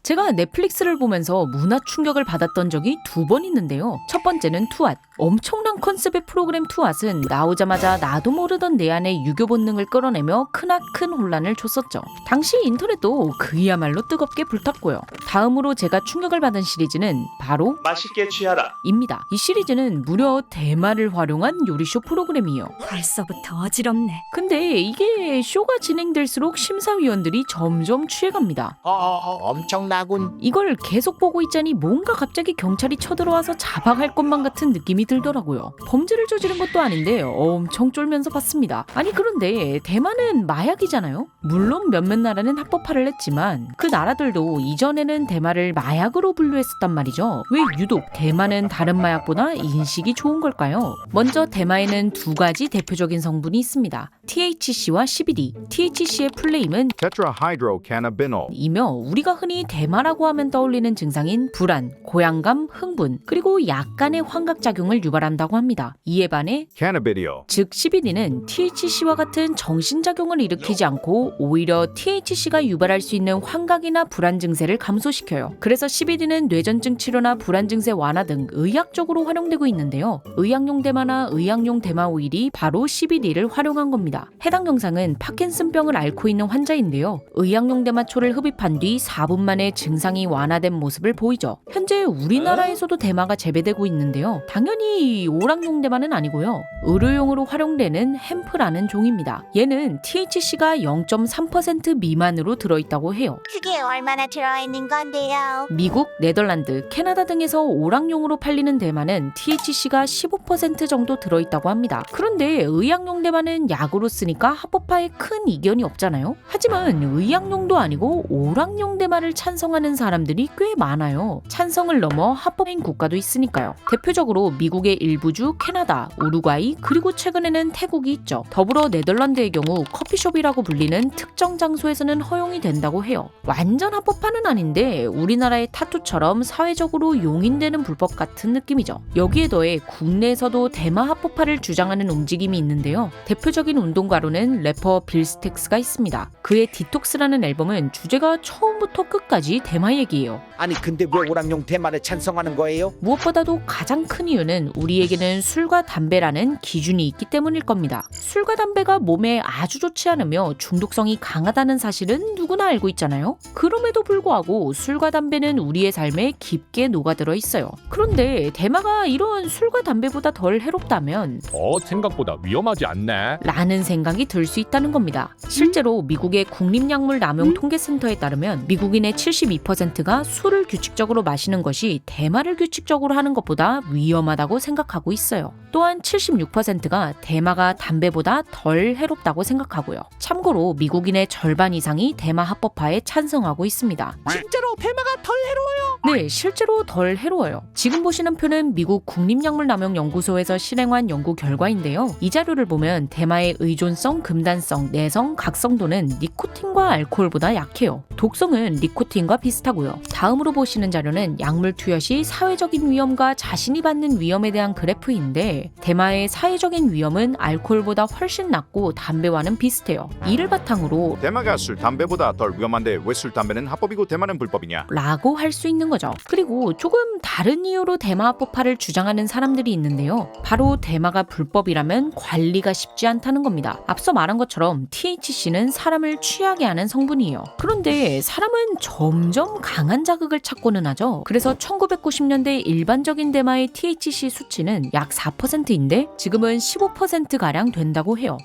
제가 넷플릭스를 보면서 문화 충격을 받았던 적이 2번 있는데요. 첫 번째는 투앗. 엄청난 컨셉의 프로그램 투앗은 나오자마자 나도 모르던 내 안의 유교 본능을 끌어내며 크나큰 혼란을 줬었죠. 당시 인터넷도 그야말로 뜨겁게 불탔고요. 다음으로 제가 충격을 받은 시리즈는 바로 맛있게 취하라. 입니다. 이 시리즈는 무려 대마를 활용한 요리쇼 프로그램이에요. 벌써부터 어지럽네. 근데 이게 쇼가 진행될수록 심사위원들이 점점 취해갑니다. 엄청나군. 이걸 계속 보고 있자니 뭔가 갑자기 경찰이 쳐들어와서 잡아갈 것만 같은 느낌이 들더라고요. 범죄를 저지른 것도 아닌데 엄청 쫄면서 봤습니다. 아니 그런데 대만은 마약이잖아요. 물론 몇몇 나라는 합법화를 했지만 그 나라들도 이전에는 대마를 마약으로 분류했었단 말이죠. 왜 유독 대만은 다른 마약보다 인식이 좋은 걸까요? 먼저 대마에는 2가지 대표적인 성분이 있습니다. THC와 CBD. THC의 풀네임은 tetrahydrocannabinol. 이며 우리가 흔히 대마라고 하면 떠올리는 증상인 불안, 고양감, 흥분, 그리고 약간의 환각작용을 유발한다고 합니다. 이에 반해 cannabidiol. 즉 CBD는 THC와 같은 정신작용을 일으키지 않고 오히려 THC가 유발할 수 있는 환각이나 불안 증세를 감소시켜요. 그래서 CBD는 뇌전증 치료나 불안 증세 완화 등 의학적으로 활용되고 있는데요. 의학용 대마나 의학용 대마 오일이 바로 CBD를 활용한 겁니다. 해당 영상은 파킨슨병을 앓고 있는 환자인데요. 의학용 대마초를 흡입한 뒤 4분 만에 증상이 완화된 모습을 보이죠. 현재 우리나라에서도 대마가 재배되고 있는데요. 당연히 오락용 대마는 아니고요. 의료용으로 활용되는 햄프라는 종입니다. 얘는 THC가 0.3% 미만으로 들어있다고 해요. 그게 얼마나 들어있는 건데요? 미국, 네덜란드, 캐나다 등에서 오락용으로 팔리는 대마는 THC가 15% 정도 들어있다고 합니다. 그런데 의학용 대마는 약으로 쓰니까 합법화에 큰 이견이 없잖아요. 하지만 의학용도 아니고 오락용 대마를 찬성하는 사람들이 꽤 많아요. 찬성을 넘어 합법인 국가도 있으니까요. 대표적으로 미국의 일부주, 캐나다, 우루과이, 그리고 최근에는 태국이 있죠. 더불어 네덜란드의 경우 커피숍이라고 불리는 특정 장소에서는 허용이 된다고 해요. 완전 합법화는 아닌데 우리나라의 타투처럼 사회적으로 용인되는 불법 같은 느낌이죠. 여기에 더해 국내에서도 대마 합법화를 주장하는 움직임이 있는데요. 대표적인 운동가로는 래퍼 빌 스택스가 있습니다. 그의 디톡스라는 앨범은 주제가 처음부터 끝까지 대마 얘기예요. 아니 근데 왜 오락용 대마를 찬성하는 거예요? 무엇보다도 가장 큰 이유는 우리에게는 술과 담배라는 기준이 있기 때문일 겁니다. 술과 담배가 몸에 아주 좋지 않으며 중독성이 강하다는 사실은 누구나 알고 있잖아요. 그럼에도 불구하고 술과 담배는 우리의 삶에 깊게 녹아들어 있어요. 그런데 대마가 이런 술과 담배보다 덜 해롭다면 생각보다 위험하지 않네. 라는 생각이 들 수 있다는 겁니다. 실제로 미국의 국립약물 남용 통계센터에 따르면 미국인의 72%가 술을 규칙적으로 마시는 것이 대마를 규칙적으로 하는 것보다 위험하다고 생각하고 있어요. 또한 76%가 대마가 담배보다 덜 해롭다고 생각하고요. 참고로 미국인의 절반 이상이 대마 합법화에 찬성하고 있습니다. 진짜로 대마가 덜 해로워요? 네, 실제로 덜 해로워요. 지금 보시는 표는 미국 국립약물남용연구소에서 실행한 연구 결과인데요. 이 자료를 보면 대마의 의존성, 금단성, 내성, 각성도는 니코틴과 알코올보다 약해요. 독성은 니코틴과 비슷하고요. 다음으로 보시는 자료는 약물 투여 시 사회적인 위험과 자신이 받는 위험에 대한 그래프인데 대마의 사회적인 위험은 알코올보다 훨씬 낮고 담배와는 비슷해요. 이를 바탕으로 대마가 술, 담배보다 덜 위험한데 왜 술, 담배는 합법이고 대마는 불법이냐? 라고 할 수 있는 거죠. 그리고 조금 다른 이유로 대마 합법화를 주장하는 사람들이 있는데요. 바로 대마가 불법이라면 관리가 쉽지 않다는 겁니다. 앞서 말한 것처럼 THC는 사람을 취하게 하는 성분이에요. 그런데 사람은 점점 강한 자극을 찾고는 하죠. 그래서 1990년대 일반적인 대마의 THC 수치는 약 4%인데 지금은 15%가량 된다고 해요.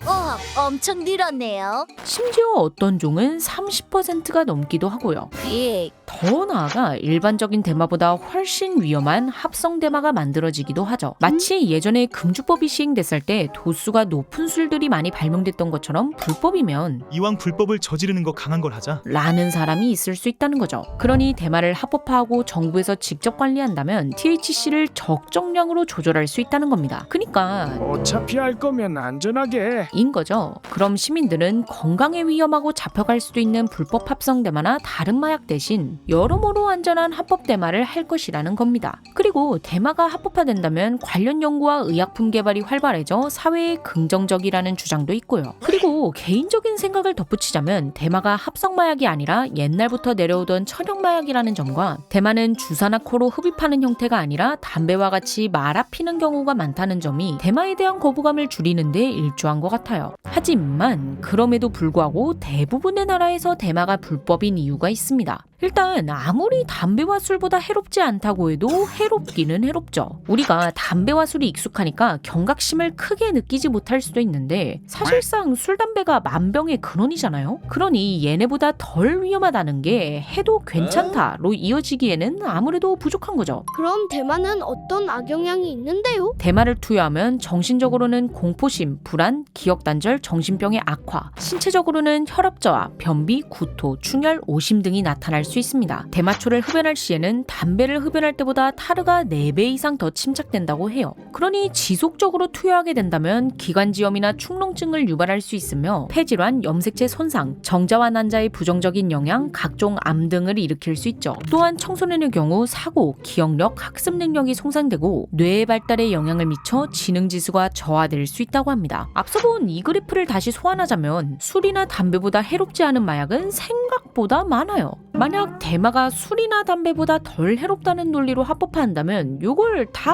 엄청 늘었네요. 심지어 어떤 종은 30%가 넘기도 하고요. 더 나아가 일반적인 대마보다 훨씬 위험한 합성 대마가 만들어지기도 하죠. 마치 예전에 금주법이 시행됐을 때 도수가 높은 술들이 많이 발명됐던 것처럼 불법이면 이왕 불법을 저지르는 거 강한 걸 하자. 라는 사람이 있을 수 있다는 거죠. 그러니 대마를 합법화하고 정부에서 직접 관리한다면 THC를 적정량으로 조절할 수 있다는 겁니다. 겁니다. 그러니까 어차피 할 거면 안전하게. 인 거죠. 그럼 시민들은 건강에 위험하고 잡혀갈 수도 있는 불법 합성 대마나 다른 마약 대신 여러모로 안전한 합법 대마를 할 것이라는 겁니다. 그리고 대마가 합법화된다면 관련 연구와 의약품 개발이 활발해져 사회에 긍정적이라는 주장도 있고요. 그리고 개인적인 생각을 덧붙이자면 대마가 합성 마약이 아니라 옛날부터 내려오던 천연 마약이라는 점과 대마는 주사나 코로 흡입하는 형태가 아니라 담배와 같이 말아 피는 경우가 많다는 점이 대마에 대한 거부감을 줄이는 데 일조한 것 같아요. 하지만 그럼에도 불구하고 대부분의 나라에서 대마가 불법인 이유가 있습니다. 일단 아무리 담배와 술보다 해롭지 않다고 해도 해롭기는 해롭죠. 우리가 담배와 술이 익숙하니까 경각심을 크게 느끼지 못할 수도 있는데 사실상 술, 담배가 만병의 근원이잖아요. 그러니 얘네보다 덜 위험하다는 게 해도 괜찮다로 이어지기에는 아무래도 부족한 거죠. 그럼 대마는 어떤 악영향이 있는데요? 대마를 투여하면 정신적으로는 공포심, 불안, 기억단절, 정신병의 악화, 신체적으로는 혈압 저하, 변비, 구토, 충혈, 오심 등이 나타날 수 있습니다. 대마초를 흡연할 시에는 담배를 흡연할 때보다 타르가 4배 이상 더 침착된다고 해요. 그러니 지속적으로 투여하게 된다면 기관지염이나 축농증을 유발할 수 있으며 폐질환, 염색체 손상, 정자와 난자의 부정적인 영향, 각종 암 등을 일으킬 수 있죠. 또한 청소년의 경우 사고, 기억력, 학습 능력이 손상되고 뇌의 발달에 영향을 미쳐 지능지수가 저하될 수 있다고 합니다. 앞서 본 이 그래프를 다시 소환하자면 술이나 담배보다 해롭지 않은 마약은 생각보다 많아요. 만약 대마가 술이나 담배보다 덜 해롭다는 논리로 합법화한다면 이걸 다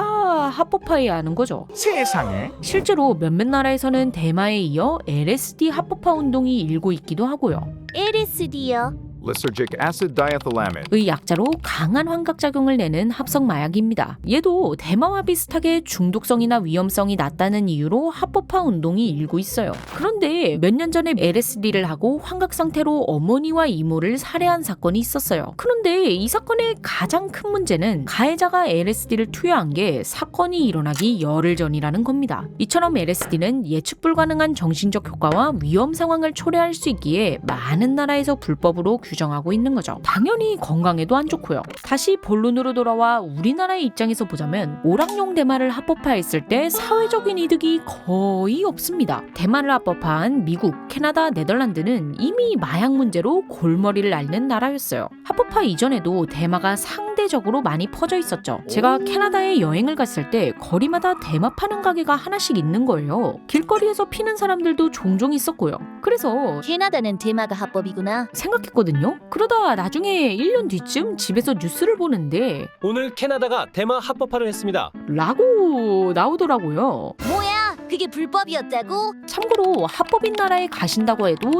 합법화해야 하는 거죠. 세상에. 실제로 몇몇 나라에서는 대마에 이어 LSD 합법화 운동이 일고 있기도 하고요. LSD요. Lysergic acid diethylamide. 의 약자로 강한 환각작용을 내는 합성 마약입니다. 얘도 대마와 비슷하게 중독성이나 위험성이 낮다는 이유로 합법화 운동이 일고 있어요. 그런데 몇 년 전에 LSD를 하고 환각 상태로 어머니와 이모를 살해한 사건이 있었어요. 그런데 이 사건의 가장 큰 문제는 가해자가 LSD를 투여한 게 사건이 일어나기 열흘 전이라는 겁니다. 이처럼 LSD는 예측 불가능한 정신적 효과와 위험 상황을 초래할 수 있기에 많은 나라에서 불법으로 규정하고 있는 거죠. 당연히 건강에도 안 좋고요. 다시 본론으로 돌아와 우리나라의 입장에서 보자면 오락용 대마를 합법화했을 때 사회적인 이득이 거의 없습니다. 대마를 합법화한 미국, 캐나다, 네덜란드는 이미 마약 문제로 골머리를 앓는 나라였어요. 합법화 이전에도 대마가 상대적으로 많이 퍼져 있었죠. 제가 캐나다에 여행을 갔을 때 거리마다 대마 파는 가게가 하나씩 있는 거예요. 길거리에서 피는 사람들도 종종 있었고요. 그래서 캐나다는 대마가 합법이구나. 생각했거든요. 그러다 나중에 1년 뒤쯤 집에서 뉴스를 보는데 오늘 캐나다가 대마 합법화를 했습니다. 라고 나오더라고요. 뭐야? 그게 불법이었다고? 참고로 합법인 나라에 가신다고 해도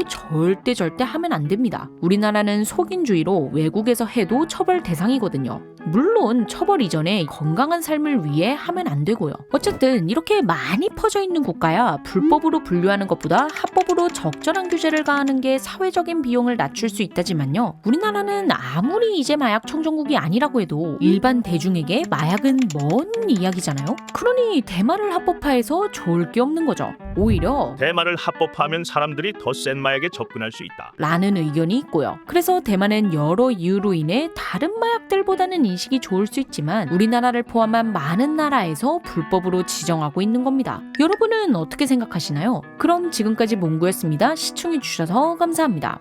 절대 하면 안 됩니다. 우리나라는 속인주의로 외국에서 해도 처벌 대상이거든요. 물론 처벌 이전에 건강한 삶을 위해 하면 안 되고요. 어쨌든 이렇게 많이 퍼져 있는 국가야 불법으로 분류하는 것보다 합법으로 적절한 규제를 가하는 게 사회적인 비용을 낮출 수 있다지만요. 우리나라는 아무리 이제 마약 청정국이 아니라고 해도 일반 대중에게 마약은 먼 이야기잖아요. 그러니 대마를 합법화해서 좋을 게 없는 거죠. 오히려 대마를 합법화하면 사람들이 더 센 마약에 접근할 수 있다. 라는 의견이 있고요. 그래서 대마는 여러 이유로 인해 다른 마약들보다는 인식이 좋을 수 있지만 우리나라를 포함한 많은 나라에서 불법으로 지정하고 있는 겁니다. 여러분은 어떻게 생각하시나요? 그럼 지금까지 몽구였습니다. 시청해주셔서 감사합니다.